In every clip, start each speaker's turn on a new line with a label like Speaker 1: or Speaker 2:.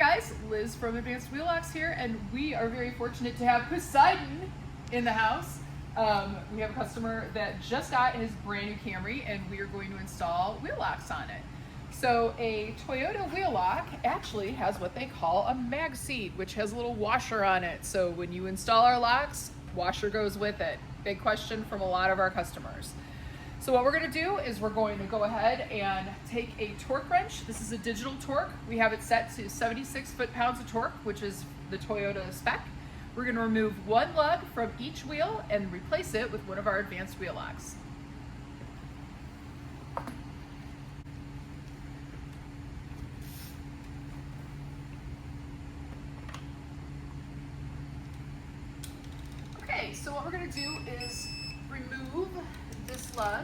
Speaker 1: guys, Liz from Advanced Wheel Locks here, and we are very fortunate to have Poseidon in the house. We have a customer that just got his brand new Camry, and we are going to install wheel locks on it. So a Toyota wheel lock actually has what they call a mag seat, which has a little washer on it. So when you install our locks, washer goes with it. Big question from a lot of our customers. So what we're going to do is we're going to go ahead and take a torque wrench. This is a digital torque. We have it set to 76 foot-pounds of torque, which is the Toyota spec. We're going to remove one lug from each wheel and replace it with one of our advanced wheel locks. Okay, so what we're going to do is remove this lug.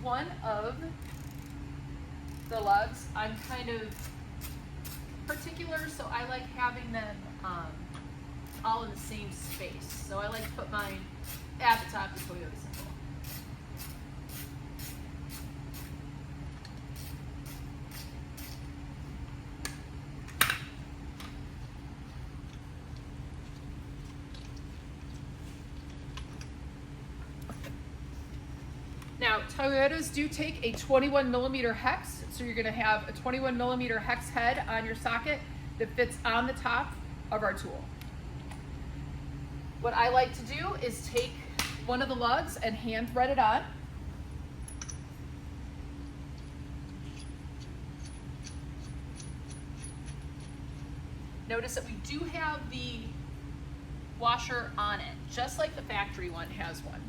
Speaker 1: One of the lugs, I'm kind of particular, so I like having them all in the same space. So I like to put mine at the top of the Toyota symbol. Now, Toyotas do take a 21 millimeter hex, so you're going to have a 21 millimeter hex head on your socket that fits on the top of our tool. What I like to do is take one of the lugs and hand thread it on. Notice that we do have the washer on it, just like the factory one has one.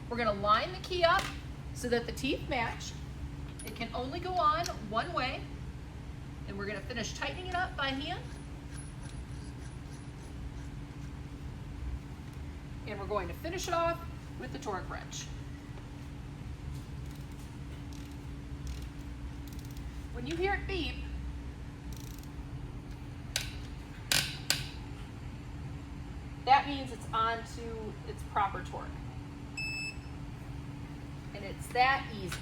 Speaker 1: We're going to line the key up so that the teeth match. It can only go on one way, and we're going to finish tightening it up by hand. And we're going to finish it off with the torque wrench. When you hear it beep, that means it's on to its proper torque. And it's that easy.